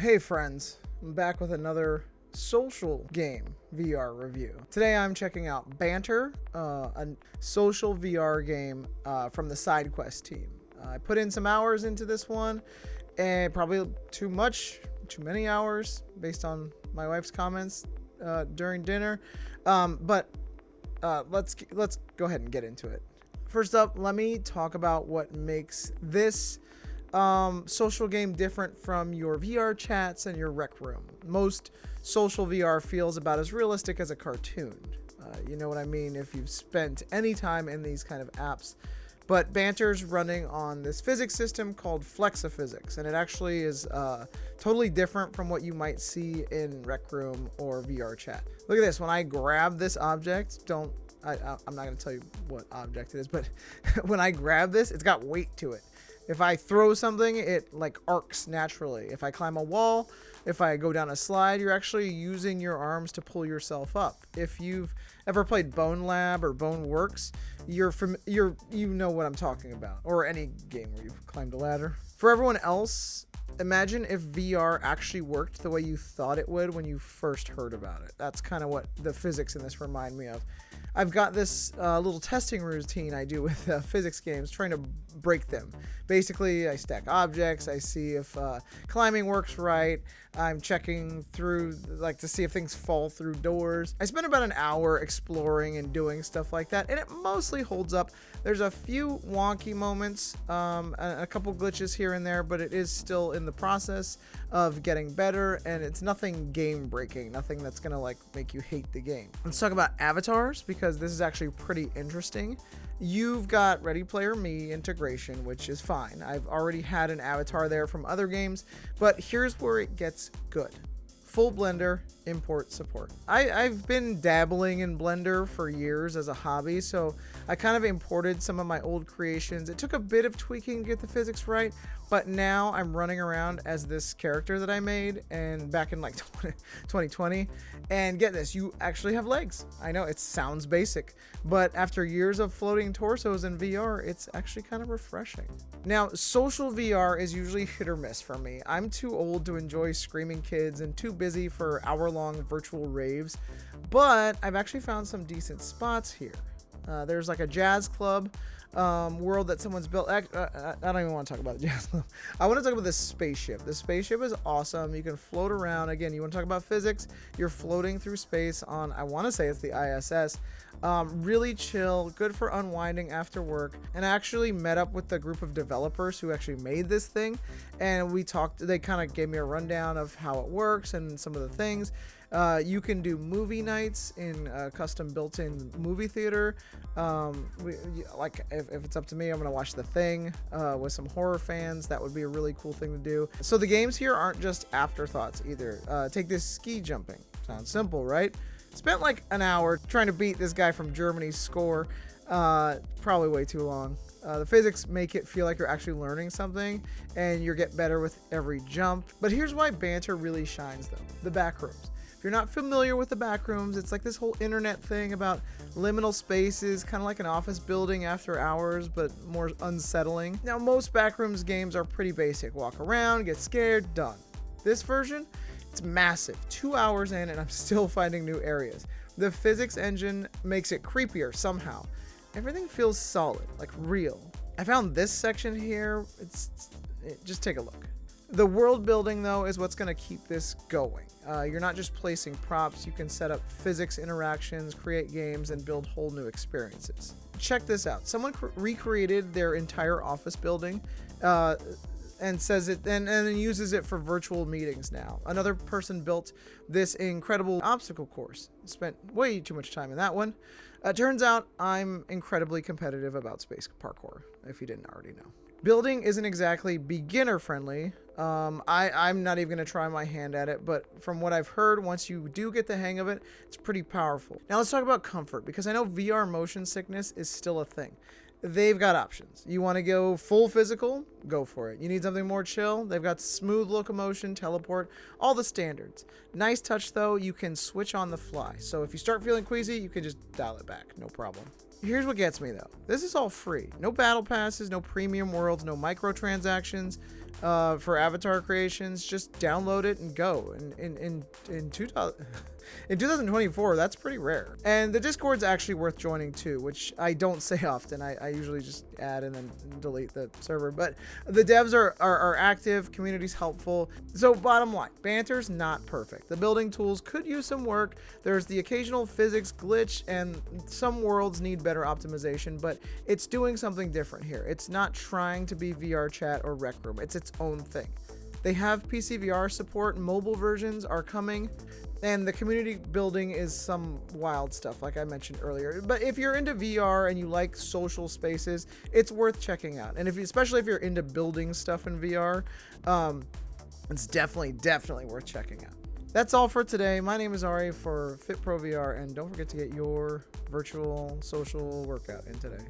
Hey friends, I'm back with another social game VR review. Today I'm checking out Banter, a social VR game from the SideQuest team. I put in some hours into this one, and probably too many hours based on my wife's comments during dinner. But let's go ahead and get into it. First up, let me talk about what makes this social game different from your VR chats and your rec room. Most social VR feels about as realistic as a cartoon. You know what I mean if you've spent any time in these kind of apps. But Banter's running on this physics system called FlexaPhysics, and it actually is totally different from what you might see in rec room or VR chat. Look at this. When I grab this object, I'm not going to tell you what object it is, but when I grab this, it's got weight to it. If I throw something, it like arcs naturally. If I climb a wall, if I go down a slide, you're actually using your arms to pull yourself up. If you've ever played Bone Lab or Bone Works, you know what I'm talking about. Or any game where you've climbed a ladder. For everyone else, imagine if VR actually worked the way you thought it would when you first heard about it. That's kind of what the physics in this remind me of. I've got this little testing routine I do with physics games, trying to break them. Basically, I stack objects, I see if climbing works right, I'm checking through, like, to see if things fall through doors. I spend about an hour exploring and doing stuff like that, and it mostly holds up. There's a few wonky moments, a couple glitches here and there, but it is still in the process of getting better, and it's nothing game-breaking, nothing that's gonna, like, make you hate the game. Let's talk about avatars, because this is actually pretty interesting. You've got Ready Player Me integration, which is fine. I've already had an avatar there from other games, but here's where it gets good. Full Blender import support. I've been dabbling in Blender for years as a hobby, so I kind of imported some of my old creations. It took a bit of tweaking to get the physics right, but now I'm running around as this character that I made and back in like 2020. And get this, you actually have legs. I know it sounds basic, but after years of floating torsos in VR, it's actually kind of refreshing. Now, social VR is usually hit or miss for me. I'm too old to enjoy screaming kids and too busy for hour-long virtual raves, but I've actually found some decent spots here. There's like a jazz club world that someone's built. I don't even want to talk about the jazz club. I want to talk about this spaceship. The spaceship is awesome. You can float around. Again, you want to talk about physics, you're floating through space on, I want to say it's the ISS. Really chill, good for unwinding after work. And I actually met up with the group of developers who actually made this thing, and we talked. They kind of gave me a rundown of how it works and some of the things. You can do movie nights in a custom built-in movie theater. If it's up to me, I'm gonna watch The Thing with some horror fans. That would be a really cool thing to do. So the games here aren't just afterthoughts either. Take this ski jumping. Sounds simple, right? Spent like an hour trying to beat this guy from Germany's score. Probably way too long. The physics make it feel like you're actually learning something, and you get better with every jump. But here's why Banter really shines though. The Backrooms. If you're not familiar with the Backrooms, it's like this whole internet thing about liminal spaces, kind of like an office building after hours, but more unsettling. Now, most Backrooms games are pretty basic. Walk around, get scared, done. This version, it's massive. 2 hours in, and I'm still finding new areas. The physics engine makes it creepier somehow. Everything feels solid, like real. I found this section here. Just take a look. The world building, though, is what's going to keep this going. You're not just placing props. You can set up physics interactions, create games, and build whole new experiences. Check this out. Someone recreated their entire office building and says it and uses it for virtual meetings now. Another person built this incredible obstacle course. Spent way too much time in that one. Turns out I'm incredibly competitive about space parkour, if you didn't already know. Building isn't exactly beginner friendly. I'm not even going to try my hand at it, but from what I've heard, once you do get the hang of it, it's pretty powerful. Now let's talk about comfort, because I know VR motion sickness is still a thing. They've got options. You want to go full physical? Go for it. You need something more chill? They've got smooth locomotion, teleport, all the standards. Nice touch though, you can switch on the fly. So if you start feeling queasy, you can just dial it back, no problem. Here's what gets me though. This is all free. No battle passes, no premium worlds, no microtransactions. for avatar creations, just download it and go. In 2024, that's pretty rare. And the Discord's actually worth joining too, which I don't say often. I usually just add and then delete the server. But the devs are active, community's helpful. So bottom line, Banter's not perfect. The building tools could use some work. There's the occasional physics glitch, and some worlds need better optimization, but it's doing something different here. It's not trying to be VR chat or Rec Room. It's its own thing. They have PC VR support, mobile versions are coming, and the community building is some wild stuff like I mentioned earlier. But if you're into VR and you like social spaces, it's worth checking out. And especially if you're into building stuff in VR, it's definitely worth checking out. That's all for today. My name is Ari for FitPro VR, and don't forget to get your virtual social workout in today.